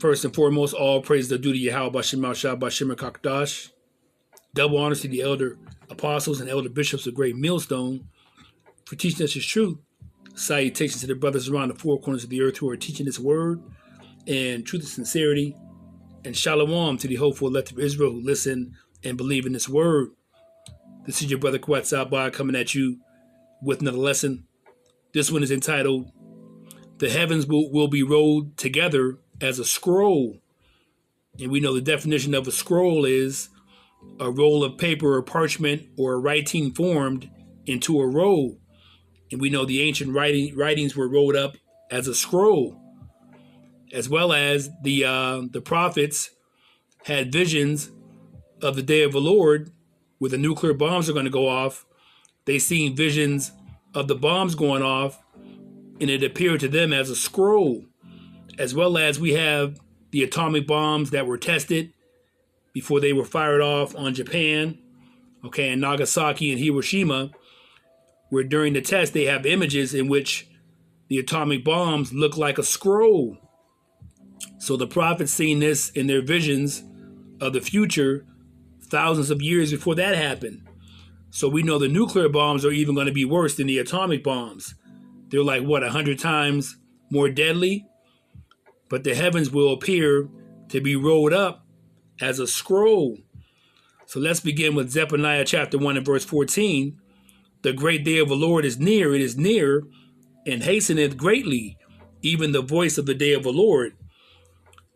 First and foremost, all praise are due to Yahweh Bashem Shah Bashem Kakdash. Double honors to the elder apostles and elder bishops of Great Millstone for teaching us his truth. Salutations to the brothers around the four corners of the earth who are teaching this word and truth and sincerity. And shalom to the hopeful elect of Israel who listen and believe in this word. This is your brother Kwat Sabah coming at you with another lesson. This one is entitled, The Heavens Will Be Rolled Together as a Scroll. And we know the definition of a scroll is a roll of paper or parchment or a writing formed into a roll. And we know the ancient writings were rolled up as a scroll, as well as the prophets had visions of the day of the Lord where the nuclear bombs are going to go off. They seen visions of the bombs going off, and it appeared to them as a scroll, as well as we have the atomic bombs that were tested before they were fired off on Japan, and Nagasaki and Hiroshima, where during the test they have images in which the atomic bombs look like a scroll. So the prophets seen this in their visions of the future thousands of years before that happened. So we know the nuclear bombs are even going to be worse than the atomic bombs. They're like, 100 times more deadly? But the heavens will appear to be rolled up as a scroll. So let's begin with Zephaniah chapter 1 and verse 14. The great day of the Lord is near, it is near, and hasteneth greatly, even the voice of the day of the Lord.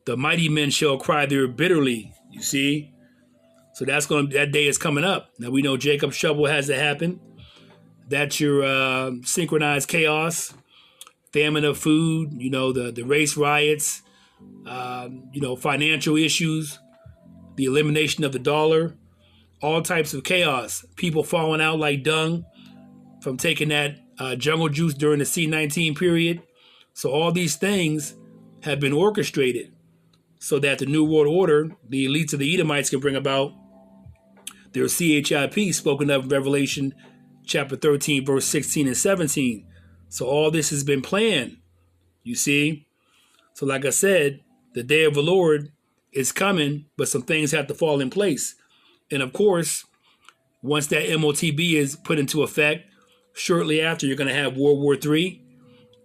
The mighty men shall cry there bitterly, you see? So that day is coming up. Now we know Jacob's trouble has to happen. That's your synchronized chaos, famine of food, the race riots, financial issues, the elimination of the dollar, all types of chaos, people falling out like dung from taking that jungle juice during the C-19 period. So all these things have been orchestrated so that the New World Order, the elites of the Edomites, can bring about their CHIP spoken of in Revelation chapter 13, verse 16 and 17. So all this has been planned, you see. So like I said, the day of the Lord is coming, but some things have to fall in place. And of course, once that MOTB is put into effect, shortly after, you're going to have World War III,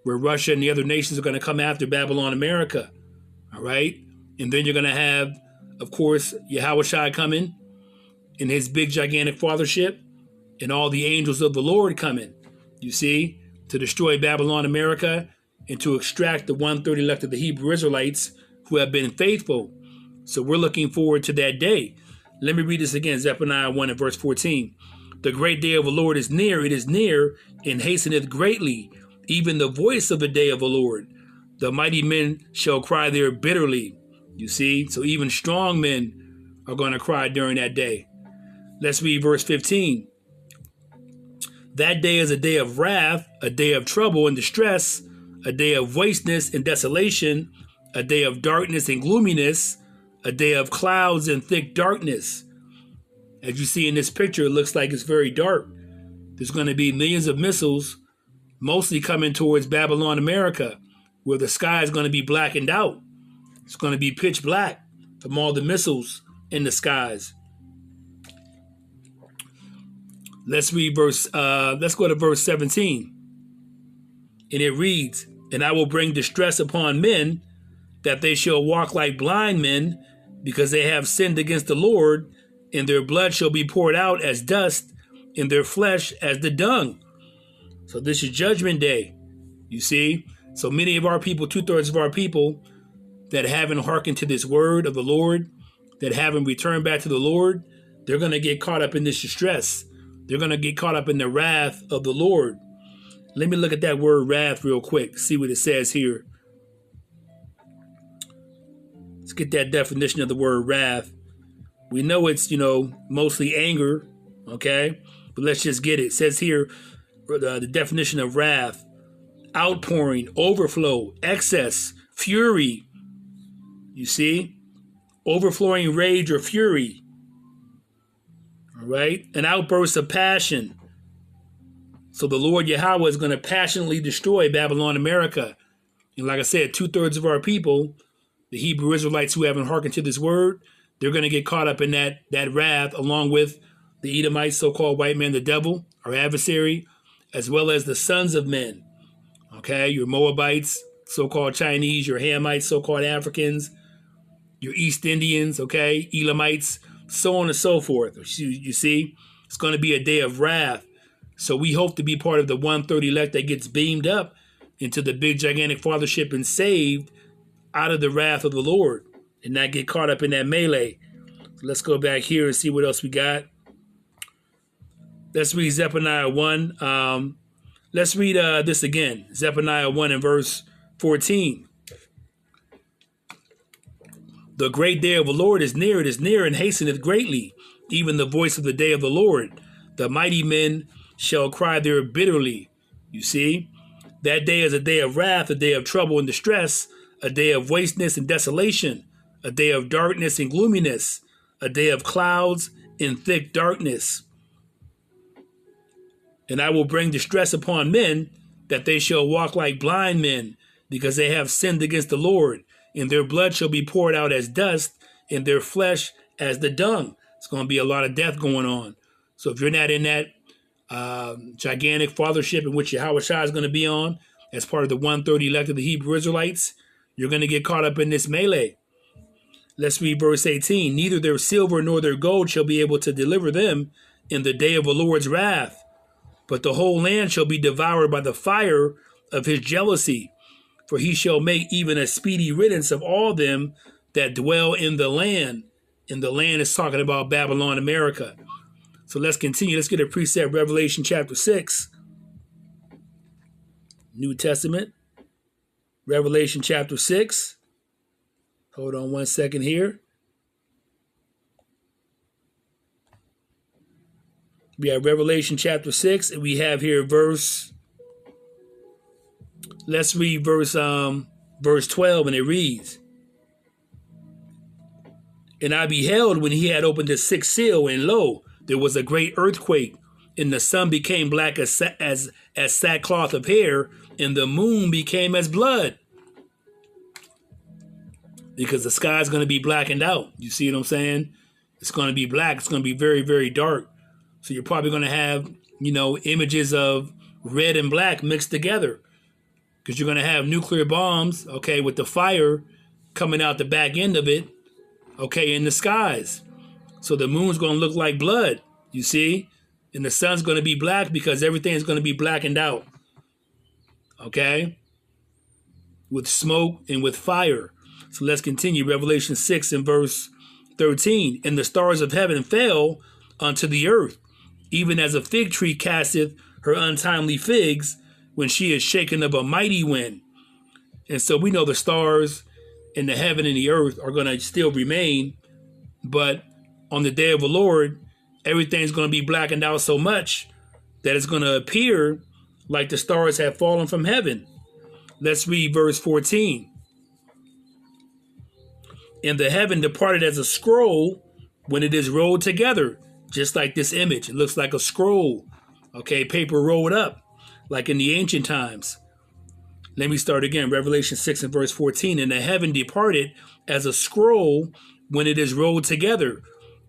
where Russia and the other nations are going to come after Babylon America. All right. And then you're going to have, of course, Yahweh Shai coming in his big, gigantic fathership, and all the angels of the Lord coming, you see, to destroy Babylon America and to extract the 1/3 elect of the Hebrew Israelites who have been faithful. So we're looking forward to that day. Let me read this again, Zephaniah 1 and verse 14. The great day of the Lord is near, it is near, and hasteneth greatly, even the voice of the day of the Lord. The mighty men shall cry there bitterly. You see, so even strong men are going to cry during that day. Let's read verse 15. That day is a day of wrath, a day of trouble and distress, a day of wasteness and desolation, a day of darkness and gloominess, a day of clouds and thick darkness. As you see in this picture, it looks like it's very dark. There's going to be millions of missiles, mostly coming towards Babylon America, where the sky is going to be blackened out. It's going to be pitch black from all the missiles in the skies. Let's go to verse 17. And it reads, And I will bring distress upon men, that they shall walk like blind men, because they have sinned against the Lord, and their blood shall be poured out as dust, and their flesh as the dung. So this is judgment day, you see. So many of our people, 2/3 of our people, that haven't hearkened to this word of the Lord, that haven't returned back to the Lord, they're going to get caught up in this distress. They're going to get caught up in the wrath of the Lord. Let me look at that word wrath real quick, see what it says here. Let's get that definition of the word wrath. We know it's, mostly anger, okay? But let's just get it. It says here, the definition of wrath: outpouring, overflow, excess, fury. You see? Overflowing rage or fury. All right? An outburst of passion. So the Lord Yahweh is going to passionately destroy Babylon America. And like I said, 2/3 of our people The Hebrew Israelites who haven't hearkened to this word, they're going to get caught up in that wrath, along with the Edomites, so-called white man, the devil, our adversary, as well as the sons of men. Okay, your Moabites, so-called Chinese, your Hamites, so-called Africans, your East Indians, okay, Elamites, so on and so forth. You see, it's going to be a day of wrath. So we hope to be part of the 1/3 elect that gets beamed up into the big gigantic fathership and saved out of the wrath of the Lord and not get caught up in that melee. So let's go back here and see what else we got. Let's read Zephaniah 1. Let's read this again. Zephaniah 1 and verse 14. The great day of the Lord is near, it is near and hasteneth greatly, even the voice of the day of the Lord. The mighty men shall cry there bitterly. You see, that day is a day of wrath, a day of trouble and distress, a day of wasteness and desolation, a day of darkness and gloominess, a day of clouds and thick darkness. And I will bring distress upon men, that they shall walk like blind men, because they have sinned against the Lord. And their blood shall be poured out as dust, and their flesh as the dung. It's going to be a lot of death going on. So if you're not in that gigantic fathership in which Yahushua is going to be on, as part of the 1/3 elect of the Hebrew Israelites, you're going to get caught up in this melee. Let's read verse 18. Neither their silver nor their gold shall be able to deliver them in the day of the Lord's wrath, but the whole land shall be devoured by the fire of his jealousy. For he shall make even a speedy riddance of all them that dwell in the land. And the land is talking about Babylon, America. So let's continue. Let's get a precept, Revelation chapter 6. New Testament. Revelation chapter 6. Hold on one second here. We have Revelation chapter 6, and we have here verse... Let's read verse 12, and it reads, And I beheld when he had opened the sixth seal, and lo, there was a great earthquake, and the sun became black as sackcloth of hair, and the moon became as blood. Because the sky is going to be blackened out. You see what I'm saying? It's going to be black. It's going to be very, very dark. So you're probably going to have, images of red and black mixed together. Because you're going to have nuclear bombs, okay, with the fire coming out the back end of it, okay, in the skies. So the moon's going to look like blood, you see? And the sun's going to be black because everything's going to be blackened out, okay? With smoke and with fire. So let's continue. Revelation 6 and verse 13. And the stars of heaven fell unto the earth, even as a fig tree casteth her untimely figs, when she is shaken of a mighty wind. And so we know the stars in the heaven and the earth are going to still remain. But on the day of the Lord, everything's going to be blackened out so much that it's going to appear like the stars have fallen from heaven. Let's read verse 14. And the heaven departed as a scroll when it is rolled together, just like this image. It looks like a scroll, okay, paper rolled up, like in the ancient times. Let me start again. Revelation 6 and verse 14. And the heaven departed as a scroll when it is rolled together,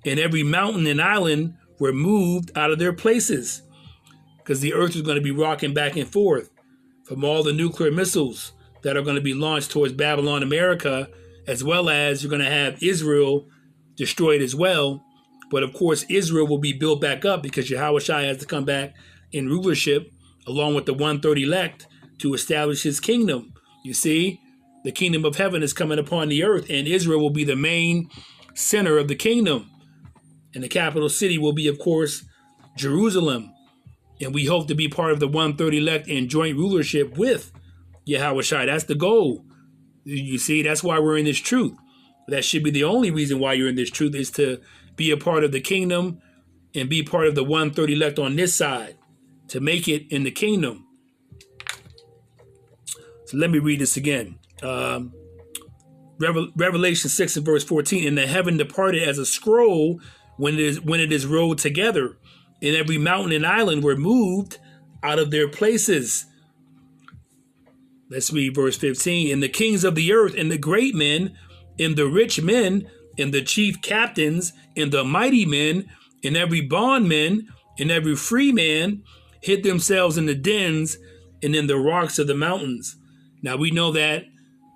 and every mountain and island were moved out of their places. Because the earth is going to be rocking back and forth from all the nuclear missiles that are going to be launched towards Babylon, America, as well as you're going to have Israel destroyed as well. But of course, Israel will be built back up because Yahushua has to come back in rulership along with the 1/3 elect to establish his kingdom. You see, the kingdom of heaven is coming upon the earth, and Israel will be the main center of the kingdom. And the capital city will be, of course, Jerusalem. And we hope to be part of the 1/3 elect in joint rulership with Yahushua. That's the goal. You see, that's why we're in this truth. That should be the only reason why you're in this truth, is to be a part of the kingdom and be part of the 1/3 elect on this side, to make it in the kingdom. So let me read this again. Revelation 6 and verse 14. And the heaven departed as a scroll when it is rolled together, and every mountain and island were moved out of their places. Let's read verse 15. And the kings of the earth and the great men and the rich men, and the chief captains, and the mighty men, and every bondman, and every free man hid themselves in the dens and in the rocks of the mountains. Now we know that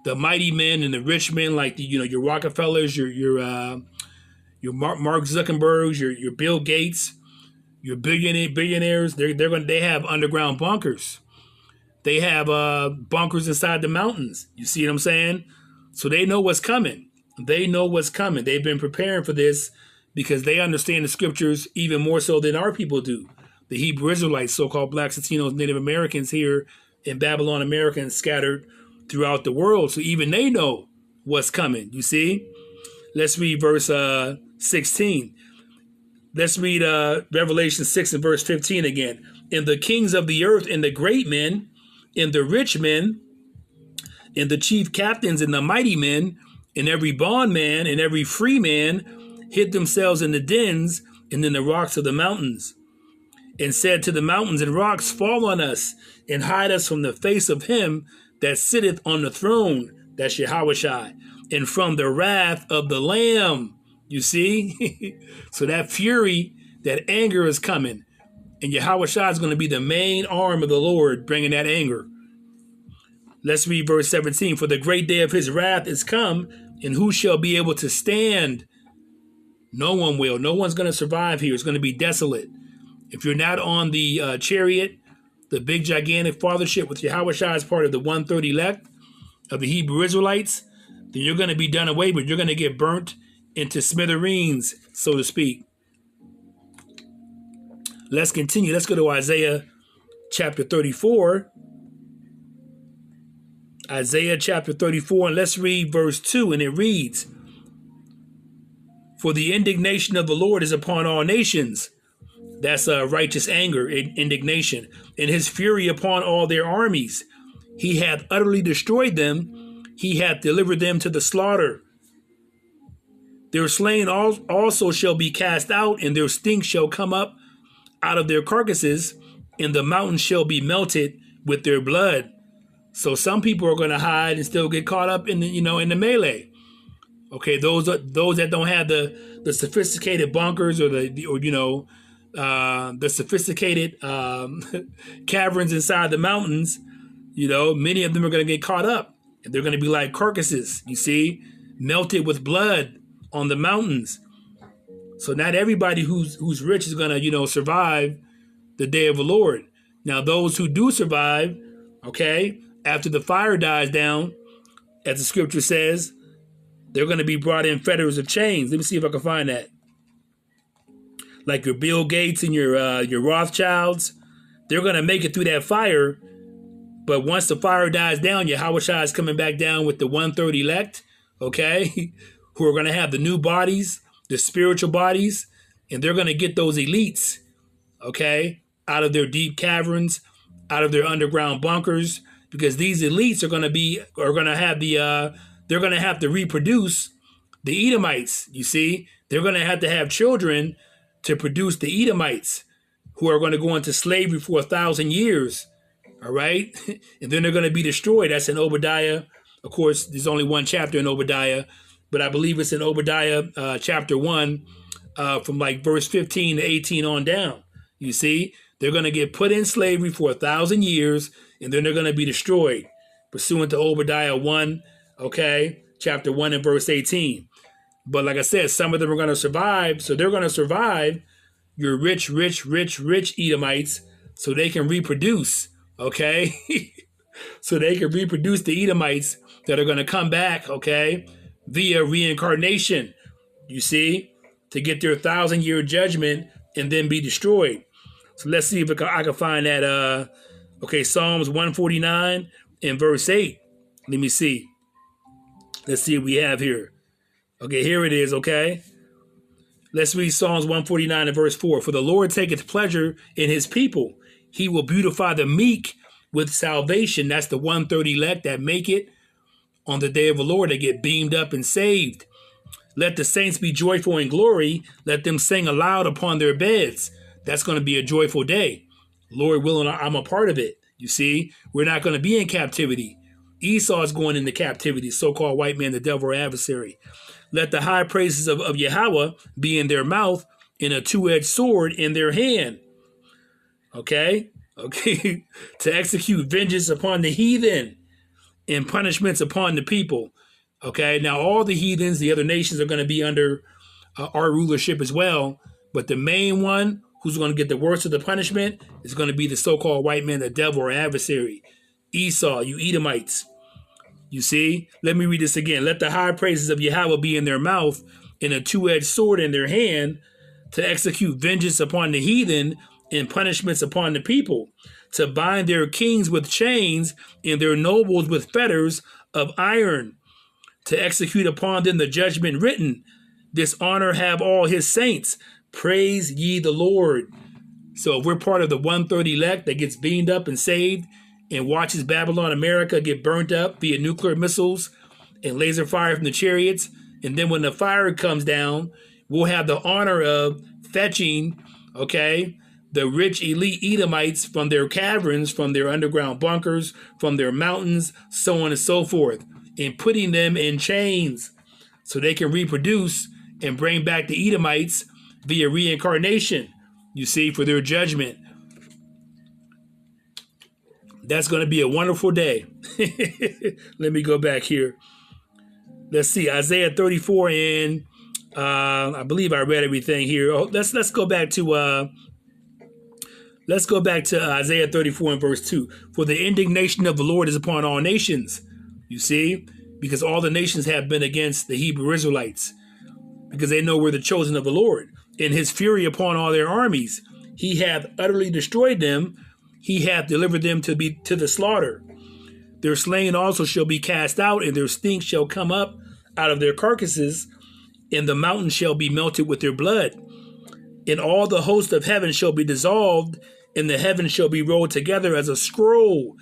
the mighty men and the rich men, like your Rockefellers, your Mark Zuckerbergs, your Bill Gates, your billionaires, they have underground bunkers. They have bunkers inside the mountains. You see what I'm saying? So they know what's coming. They know what's coming. They've been preparing for this because they understand the scriptures even more so than our people do. The Hebrew Israelites, so-called blacks, Latinos, Native Americans here in Babylon, Americans scattered throughout the world. So even they know what's coming. You see? Let's read verse 16. Let's read Revelation 6 and verse 15 again. And the kings of the earth and the great men and the rich men and the chief captains and the mighty men and every bondman and every free man hid themselves in the dens and in the rocks of the mountains, and said to the mountains and rocks, fall on us and hide us from the face of him that sitteth on the throne, that's Yahushua, and from the wrath of the Lamb. You see? So that fury, that anger is coming. And Yahushua is going to be the main arm of the Lord bringing that anger. Let's read verse 17. For the great day of his wrath is come, and who shall be able to stand? No one will. No one's going to survive here. It's going to be desolate. If you're not on the chariot, the big gigantic fathership with Yahushua as part of the 130 elect of the Hebrew Israelites, then you're going to be done away with. You're going to get burnt into smithereens, so to speak. Let's continue. Let's go to Isaiah chapter 34. Isaiah chapter 34, and let's read verse 2, and it reads, for the indignation of the Lord is upon all nations. That's a righteous anger, indignation. And his fury upon all their armies. He hath utterly destroyed them. He hath delivered them to the slaughter. Their slain also shall be cast out, and their stink shall come up out of their carcasses, and the mountains shall be melted with their blood. So some people are going to hide and still get caught up in the, in the melee. Okay, those that don't have the sophisticated bunkers or the sophisticated caverns inside the mountains, many of them are going to get caught up, and they're going to be like carcasses. You see, melted with blood on the mountains. So not everybody who's rich is going to survive the day of the Lord. Now those who do survive, okay, after the fire dies down, as the scripture says, they're going to be brought in fetters of chains. Let me see if I can find that. Like your Bill Gates and your Rothschilds, they're going to make it through that fire. But once the fire dies down, Yahushua is coming back down with the 130 elect, okay, who are going to have the new bodies, the spiritual bodies, and they're going to get those elites, okay, out of their deep caverns, out of their underground bunkers, because these elites are going to have to reproduce the Edomites. You see, they're going to have children to produce the Edomites, who are going to go into slavery for 1,000 years. All right. And then they're going to be destroyed. That's in Obadiah. Of course, there's only one chapter in Obadiah, but I believe it's in Obadiah chapter 1 from like verse 15 to 18 on down. You see, they're going to get put in slavery for 1,000 years, and then they're going to be destroyed, pursuant to Obadiah 1, okay, chapter 1 and verse 18. But like I said, some of them are going to survive. So they're going to survive, your rich Edomites, so they can reproduce, okay? So they can reproduce the Edomites that are going to come back, okay, via reincarnation, you see, to get their 1,000-year judgment and then be destroyed. So let's see if I can find that, okay, Psalms 149 and verse 8. Let me see. Let's see what we have here. Okay, here it is, okay? Let's read Psalms 149 and verse 4. For the Lord taketh pleasure in his people. He will beautify the meek with salvation. That's the 130 elect that make it on the day of the Lord. They get beamed up and saved. Let the saints be joyful in glory. Let them sing aloud upon their beds. That's going to be a joyful day. Lord willing, I'm a part of it. You see, we're not going to be in captivity. Esau is going into captivity, so-called white man, the devil or adversary. Let the high praises of Yahweh be in their mouth and a two-edged sword in their hand. Okay? Okay. To execute vengeance upon the heathen and punishments upon the people. Okay? Now, all the heathens, the other nations are going to be under our rulership as well. But the main one who's going to get the worst of the punishment is going to be the so-called white man, the devil or adversary. Esau, you Edomites. You see? Let me read this again. Let the high praises of Yahweh be in their mouth and a two-edged sword in their hand to execute vengeance upon the heathen and punishments upon the people, to bind their kings with chains and their nobles with fetters of iron, to execute upon them the judgment written. This honor have all his saints. Praise ye the Lord. So if we're part of the 1/3 elect that gets beamed up and saved and watches Babylon America get burnt up via nuclear missiles and laser fire from the chariots, and then when the fire comes down, we'll have the honor of fetching, okay, the rich elite Edomites from their caverns, from their underground bunkers, from their mountains, so on and so forth, and putting them in chains so they can reproduce and bring back the Edomites via reincarnation, you see, for their judgment. That's going to be a wonderful day. Let me go back here. Let's see, Isaiah 34, and I believe I read everything here. Oh, let's go back to Isaiah 34 and verse 2. For the indignation of the Lord is upon all nations. You see, because all the nations have been against the Hebrew Israelites, because they know we're the chosen of the Lord. In his fury upon all their armies, he hath utterly destroyed them. He hath delivered them to the slaughter. Their slain also shall be cast out, and their stink shall come up out of their carcasses, and the mountains shall be melted with their blood. And all the host of heaven shall be dissolved, and the heavens shall be rolled together as a scroll,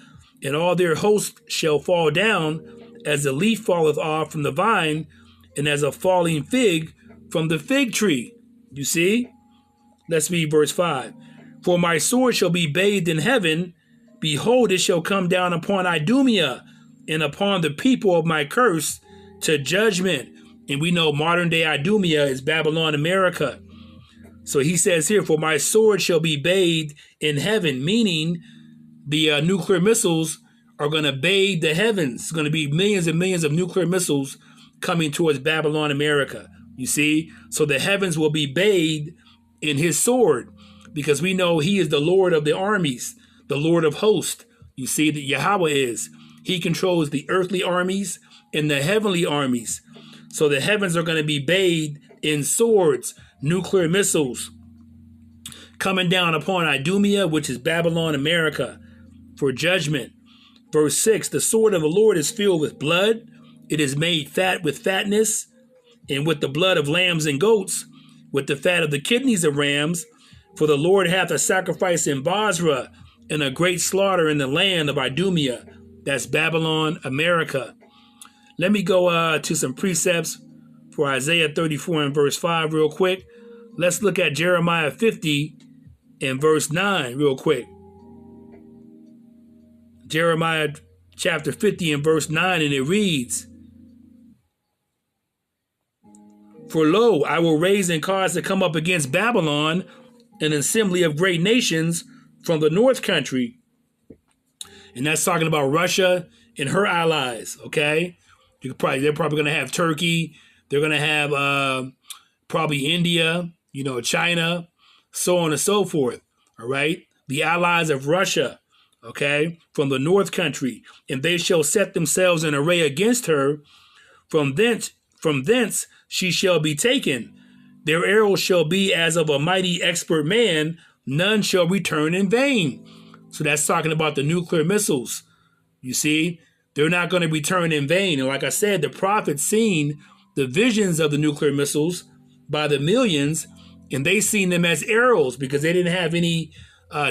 and all their hosts shall fall down, as the leaf falleth off from the vine, and as a falling fig from the fig tree. You see? Let's read verse 5. For my sword shall be bathed in heaven. Behold, it shall come down upon Idumea and upon the people of my curse to judgment. And we know modern day Idumea is Babylon, America. So he says here, for my sword shall be bathed in heaven, meaning the nuclear missiles are going to bathe the heavens. It's going to be millions and millions of nuclear missiles coming towards Babylon, America. You see? So the heavens will be bathed in his sword, because we know he is the Lord of the armies, the Lord of hosts. You see that Yahweh is. He controls the earthly armies and the heavenly armies. So the heavens are going to be bathed in swords, nuclear missiles, coming down upon Idumea, which is Babylon, America, for judgment. Verse 6, the sword of the Lord is filled with blood. It is made fat with fatness, and with the blood of lambs and goats, with the fat of the kidneys of rams. For the Lord hath a sacrifice in Basra, and a great slaughter in the land of Idumea. That's Babylon, America. Let me go to some precepts for Isaiah 34 and verse 5 real quick. Let's look at Jeremiah 50 and verse 9 real quick. Jeremiah chapter 50 and verse 9, and it reads, For lo, I will raise and cause to come up against Babylon an assembly of great nations from the north country. And that's talking about Russia and her allies, okay? They're probably going to have Turkey. They're going to have probably India, China, so on and so forth, all right? The allies of Russia, okay, from the north country. And they shall set themselves in array against her. From thence she shall be taken. Their arrows shall be as of a mighty expert man. None shall return in vain. So that's talking about the nuclear missiles. You see, they're not going to return in vain. And like I said, the prophets seen the visions of the nuclear missiles by the millions, and they seen them as arrows because they didn't have any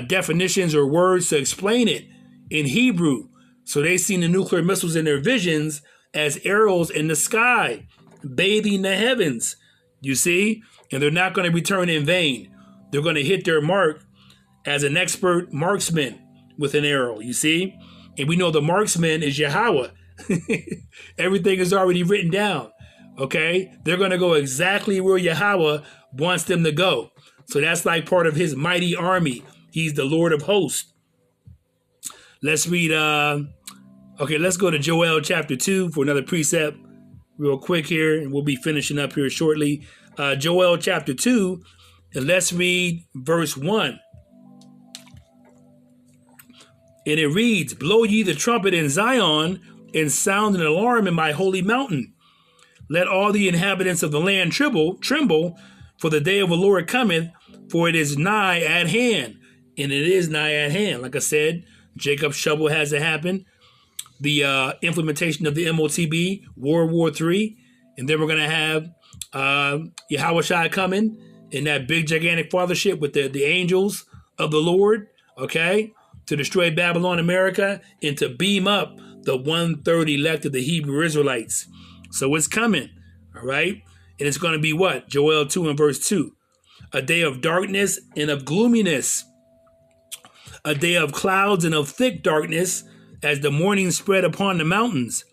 definitions or words to explain it in Hebrew. So they seen the nuclear missiles in their visions as arrows in the sky, bathing the heavens. You see? And they're not going to return in vain. They're going to hit their mark as an expert marksman with an arrow. You see? And we know the marksman is Yahweh. Everything is already written down. Okay? They're going to go exactly where Yahweh wants them to go. So that's like part of his mighty army. He's the Lord of hosts. Let's read, let's go to Joel chapter 2 for another precept real quick here, and we'll be finishing up here shortly. Joel chapter 2, and let's read verse 1. And it reads, "Blow ye the trumpet in Zion, and sound an alarm in my holy mountain. Let all the inhabitants of the land tremble, for the day of the Lord cometh, for it is nigh at hand." And it is nigh at hand. Like I said, Jacob's trouble has to happen. The implementation of the MOTB, World War III, and then we're going to have Yahushua coming in that big gigantic fathership with the angels of the Lord, okay, to destroy Babylon, America, and to beam up the 1/3 elect of the Hebrew Israelites. So it's coming, all right? And it's going to be what? Joel 2 and verse 2. A day of darkness and of gloominess, a day of clouds and of thick darkness, as the morning spread upon the mountains.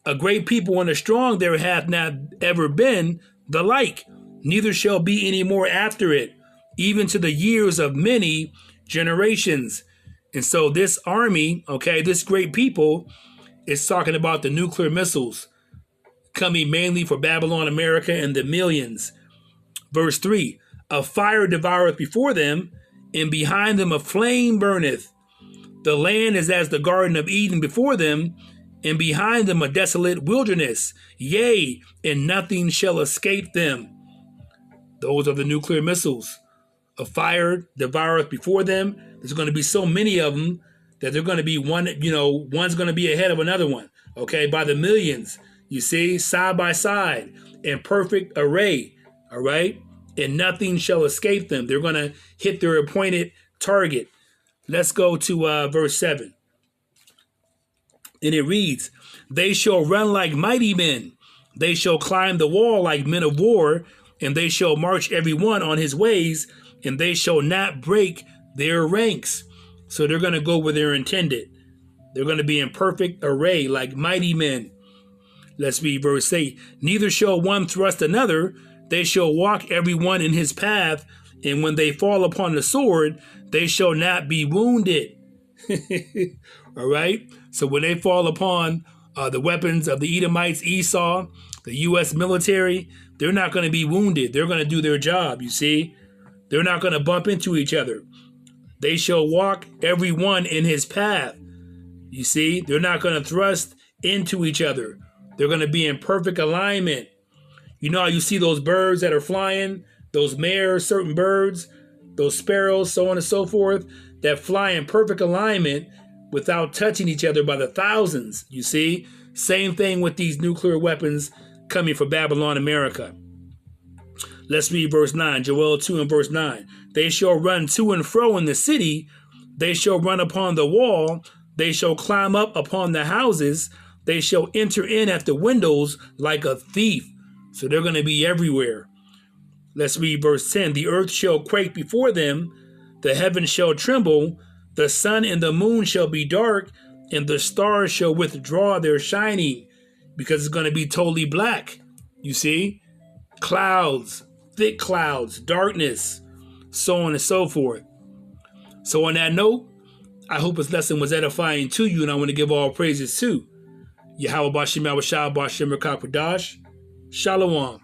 A great people and a strong there hath not ever been the like, neither shall be any more after it, even to the years of many generations. And so this army, okay, this great people is talking about the nuclear missiles coming mainly for Babylon, America, and the millions. Verse 3, "A fire devoureth before them, and behind them a flame burneth. The land is as the Garden of Eden before them, and behind them a desolate wilderness. Yea, and nothing shall escape them." Those are the nuclear missiles. A fire devoureth before them. There's going to be so many of them that they're going to be one's going to be ahead of another one, okay, by the millions. You see, side by side, in perfect array, all right? And nothing shall escape them. They're going to hit their appointed target. Let's go to verse 7. And it reads, "They shall run like mighty men. They shall climb the wall like men of war, and they shall march every one on his ways, and they shall not break their ranks." So they're going to go where they're intended. They're going to be in perfect array like mighty men. Let's read verse 8. "Neither shall one thrust another. They shall walk every one in his path, and when they fall upon the sword, they shall not be wounded." All right? So when they fall upon the weapons of the Edomites, Esau, the U.S. military, they're not going to be wounded. They're going to do their job, you see? They're not going to bump into each other. They shall walk every one in his path. You see? They're not going to thrust into each other. They're going to be in perfect alignment. You know how you see those birds that are flying, those mares, certain birds, those sparrows, so on and so forth, that fly in perfect alignment without touching each other by the thousands, you see? Same thing with these nuclear weapons coming for Babylon, America. Let's read verse 9, Joel 2 and verse 9. "They shall run to and fro in the city. They shall run upon the wall. They shall climb up upon the houses. They shall enter in at the windows like a thief." So they're going to be everywhere. Let's read verse 10. "The earth shall quake before them. The heavens shall tremble. The sun and the moon shall be dark, and the stars shall withdraw their shining," because it's going to be totally black. You see? Clouds, thick clouds, darkness, so on and so forth. So on that note, I hope this lesson was edifying to you, and I want to give all praises to Yahweh Bashim Yahweh Shah Bashim Rakak Padash. Shalom.